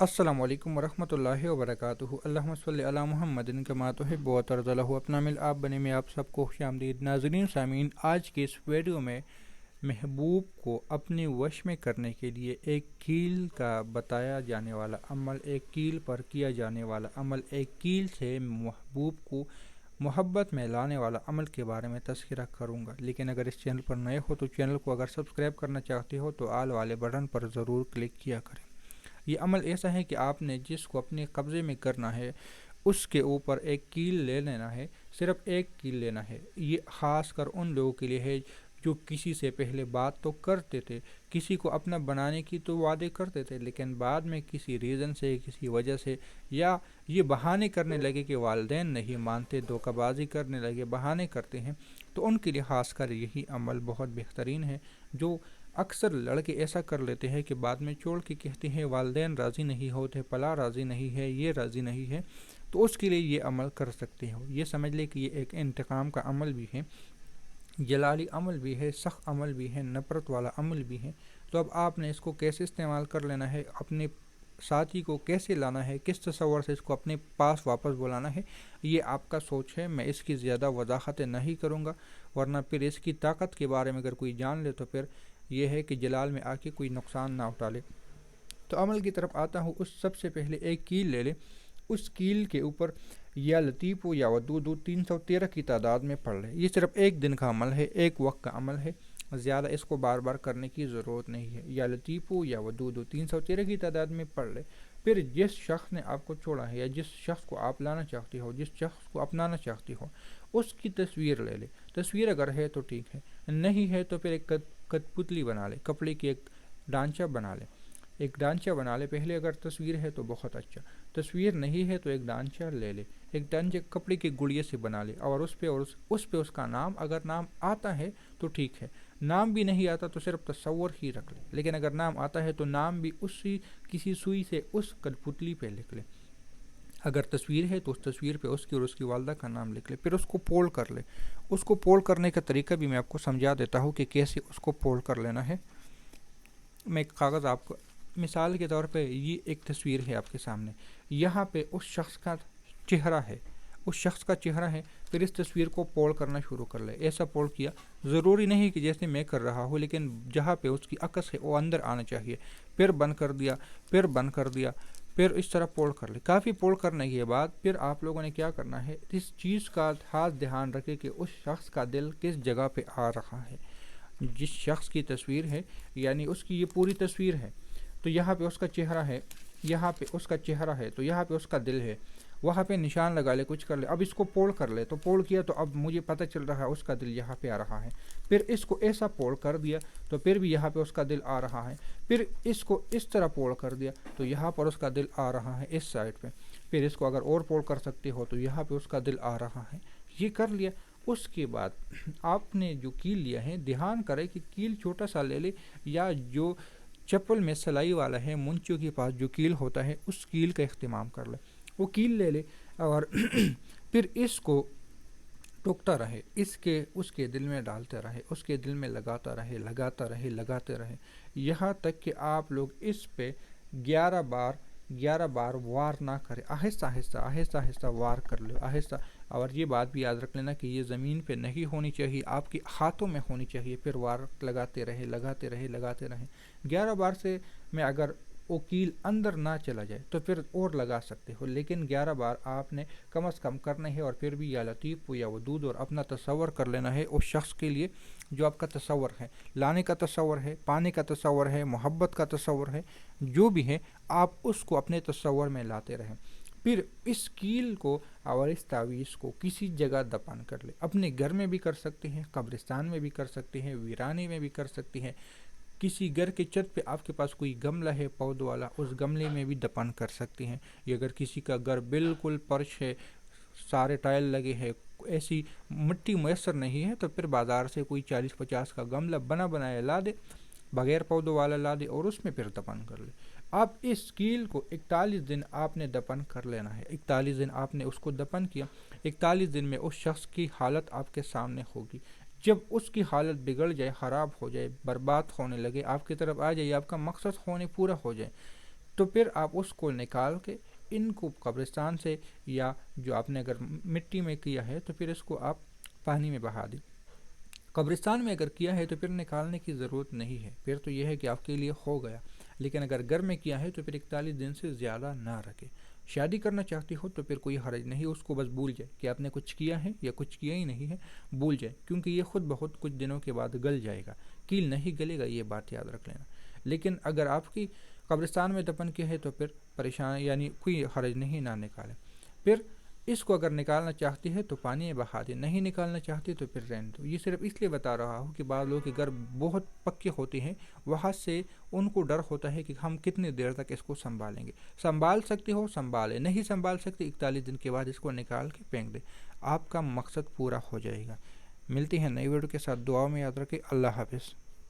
السلام علیکم ورحمۃ اللہ وبرکاتہ۔ اللہم صلی علی محمد کما تحب و ترضی اپنا مل آپ بنے میں آپ سب کو خوش آمدید۔ ناظرین سامعین، آج کے اس ویڈیو میں محبوب کو اپنے وش میں کرنے کے لیے ایک کیل کا بتایا جانے والا عمل، ایک کیل پر کیا جانے والا عمل، ایک کیل سے محبوب کو محبت میں لانے والا عمل کے بارے میں تذکرہ کروں گا۔ لیکن اگر اس چینل پر نئے ہو تو چینل کو اگر سبسکرائب کرنا چاہتے ہو تو آل والے بٹن پر ضرور کلک کیا کریں۔ یہ عمل ایسا ہے کہ آپ نے جس کو اپنے قبضے میں کرنا ہے اس کے اوپر ایک کیل لے لینا ہے، صرف ایک کیل لینا ہے۔ یہ خاص کر ان لوگوں کے لیے ہے جو کسی سے پہلے بات تو کرتے تھے، کسی کو اپنا بنانے کی تو وعدے کرتے تھے، لیکن بعد میں کسی ریزن سے، کسی وجہ سے، یا یہ بہانے کرنے لگے کہ والدین نہیں مانتے، دھوکہ بازی کرنے لگے، بہانے کرتے ہیں، تو ان کے لیے خاص کر یہی عمل بہت بہترین ہے۔ جو اکثر لڑکے ایسا کر لیتے ہیں کہ بعد میں چھوڑ کے کہتے ہیں والدین راضی نہیں ہوتے، پلا راضی نہیں ہے، یہ راضی نہیں ہے، تو اس کے لیے یہ عمل کر سکتے ہو۔ یہ سمجھ لے کہ یہ ایک انتقام کا عمل بھی ہے، جلالی عمل بھی ہے، سخت عمل بھی ہے، نفرت والا عمل بھی ہے۔ تو اب آپ نے اس کو کیسے استعمال کر لینا ہے، اپنے ساتھی کو کیسے لانا ہے، کس تصور سے اس کو اپنے پاس واپس بلانا ہے، یہ آپ کا سوچ ہے۔ میں اس کی زیادہ وضاحتیں نہیں کروں گا، ورنہ پھر اس کی طاقت کے بارے میں اگر کوئی جان لے تو پھر یہ ہے کہ جلال میں آ کے کوئی نقصان نہ اٹھا لے۔ تو عمل کی طرف آتا ہوں۔ اس سب سے پہلے ایک کیل لے لے، اس کیل کے اوپر یا لطیف یا ودود 313 کی تعداد میں پڑھ لے۔ یہ صرف ایک دن کا عمل ہے، ایک وقت کا عمل ہے، زیادہ اس کو بار بار کرنے کی ضرورت نہیں ہے۔ یا لطیف یا ودود 313 کی تعداد میں پڑھ لے۔ پھر جس شخص نے آپ کو چھوڑا ہے یا جس شخص کو آپ لانا چاہتے ہو، جس شخص کو اپنانا چاہتے ہو، اس کی تصویر لے لے۔ تصویر اگر ہے تو ٹھیک ہے، نہیں ہے تو پھر ایک کٹپتلی بنا لے، کپڑے کی ایک ڈانچہ بنا لے، ایک ڈانچہ بنا لے پہلے۔ اگر تصویر ہے تو بہت اچھا، تصویر نہیں ہے تو ایک ڈانچہ لے لے، ایک ڈانچہ کپڑے کے گڑیے سے بنا لے، اور اس پہ اس کا نام، اگر نام آتا ہے تو ٹھیک ہے، نام بھی نہیں آتا تو صرف تصور ہی رکھ لے، لیکن اگر نام آتا ہے تو نام بھی اسی کسی سوئی سے اس کٹپتلی پہ لکھ لے۔ اگر تصویر ہے تو اس تصویر پہ اس کی اور اس کی والدہ کا نام لکھ لے، پھر اس کو پول کر لے۔ اس کو پول کرنے کا طریقہ بھی میں آپ کو سمجھا دیتا ہوں کہ کیسے اس کو پول کر لینا ہے۔ میں ایک کاغذ آپ کو مثال کے طور پہ، یہ ایک تصویر ہے آپ کے سامنے، یہاں پہ اس شخص کا چہرہ ہے، اس شخص کا چہرہ ہے، پھر اس تصویر کو پول کرنا شروع کر لے۔ ایسا پول کیا، ضروری نہیں کہ جیسے میں کر رہا ہوں، لیکن جہاں پہ اس کی عکس ہے وہ اندر آنا چاہیے۔ پھر بند کر دیا، پھر بند کر دیا، پھر اس طرح پول کر لے۔ کافی پول کرنے کے بعد پھر آپ لوگوں نے کیا کرنا ہے، اس چیز کا خاص دھیان رکھے کہ اس شخص کا دل کس جگہ پہ آ رہا ہے۔ جس شخص کی تصویر ہے، یعنی اس کی یہ پوری تصویر ہے، تو یہاں پہ اس کا چہرہ ہے، یہاں پہ اس کا چہرہ ہے، تو یہاں پہ اس کا دل ہے، وہاں پہ نشان لگا لے، کچھ کر لے۔ اب اس کو پول کر لے، تو پول کیا تو اب مجھے پتہ چل رہا ہے اس کا دل یہاں پہ آ رہا ہے۔ پھر اس کو ایسا پول کر دیا تو پھر بھی یہاں پہ اس کا دل آ رہا ہے۔ پھر اس کو اس طرح پول کر دیا تو یہاں پر اس کا دل آ رہا ہے، اس سائڈ پہ۔ پھر اس کو اگر اور پول کر سکتے ہو تو یہاں پہ اس کا دل آ رہا ہے۔ یہ کر لیا۔ اس کے بعد آپ نے جو کیل لیا ہے، دھیان کرے کہ کیل چھوٹا سا لے لے، یا جو چپل میں سلائی والا ہے، منچوں کے پاس جو کیل ہوتا ہے، اس کیل کا اہتمام کر لے۔ وہ کیل لے لے اور پھر اس کو ٹوکتا رہے، اس کے دل میں ڈالتے رہے، اس کے دل میں لگاتا رہے، یہاں تک کہ آپ لوگ اس پہ 11 بار وار نہ کرے، آہستہ آہستہ وار کر لو، آہستہ۔ اور یہ بات بھی یاد رکھ لینا کہ یہ زمین پہ نہیں ہونی چاہیے، آپ کے ہاتھوں میں ہونی چاہیے۔ پھر وار لگاتے رہے۔ 11 بار سے میں اگر وہ کیل اندر نہ چلا جائے تو پھر اور لگا سکتے ہو، لیکن 11 بار آپ نے کم از کم کرنا ہے۔ اور پھر بھی یا لطیف یا ودود اور اپنا تصور کر لینا ہے اس شخص کے لیے جو آپ کا تصور ہے، لانے کا تصور ہے، پانے کا تصور ہے، محبت کا تصور ہے، جو بھی ہے آپ اس کو اپنے تصور میں لاتے رہیں۔ پھر اس کیل کو اور اس تعویذ کو کسی جگہ دفن کر لے۔ اپنے گھر میں بھی کر سکتے ہیں، قبرستان میں بھی کر سکتے ہیں، ویرانے میں بھی کر سکتے ہیں، کسی گھر کے چھت پہ آپ کے پاس کوئی گملہ ہے پودوں والا، اس گملے میں بھی دفن کر سکتے ہیں۔ یا اگر کسی کا گھر بالکل فرش ہے، سارے ٹائل لگے ہیں، ایسی مٹی میسر نہیں ہے، تو پھر بازار سے کوئی 40-50 کا گملہ بنایا لا دے، بغیر پودوں والا لا دے، اور اس میں پھر دفن کر لے۔ اب اس کیل کو 41 دن آپ نے دفن کر لینا ہے۔ 41 دن آپ نے اس کو دفن کیا۔ 41 دن میں اس شخص کی حالت آپ کے سامنے ہوگی۔ جب اس کی حالت بگڑ جائے، خراب ہو جائے، برباد ہونے لگے، آپ کی طرف آ جائے، آپ کا مقصد ہونے پورا ہو جائے، تو پھر آپ اس کو نکال کے ان کو قبرستان سے، یا جو آپ نے اگر مٹی میں کیا ہے تو پھر اس کو آپ پانی میں بہا دیں۔ قبرستان میں اگر کیا ہے تو پھر نکالنے کی ضرورت نہیں ہے، پھر تو یہ ہے کہ آپ کے لیے ہو گیا۔ لیکن اگر گھر میں کیا ہے تو پھر 41 دن سے زیادہ نہ رکھے۔ شادی کرنا چاہتی ہو تو پھر کوئی حرج نہیں، اس کو بس بھول جائے کہ آپ نے کچھ کیا ہے یا کچھ کیا ہی نہیں ہے، بھول جائے، کیونکہ یہ خود بخود کچھ دنوں کے بعد گل جائے گا، کیل نہیں گلے گا، یہ بات یاد رکھ لینا۔ لیکن اگر آپ کی قبرستان میں دفن کیا ہے تو پھر پریشان، یعنی کوئی حرج نہیں، نہ نکالیں۔ پھر اس کو اگر نکالنا چاہتی ہے تو پانی میں بہا دیں، نہیں نکالنا چاہتی تو پھر رہنے دو۔ یہ صرف اس لیے بتا رہا ہوں کہ بعض لوگوں کے گھر بہت پکے ہوتے ہیں، وہاں سے ان کو ڈر ہوتا ہے کہ ہم کتنی دیر تک اس کو سنبھالیں گے۔ سنبھال سکتے ہو سنبھالیں، نہیں سنبھال سکتے 41 دن کے بعد اس کو نکال کے پھینک دیں، آپ کا مقصد پورا ہو جائے گا۔ ملتے ہیں نئی ویڈیو کے ساتھ، دعا میں یاد رکھیں۔ اللہ حافظ۔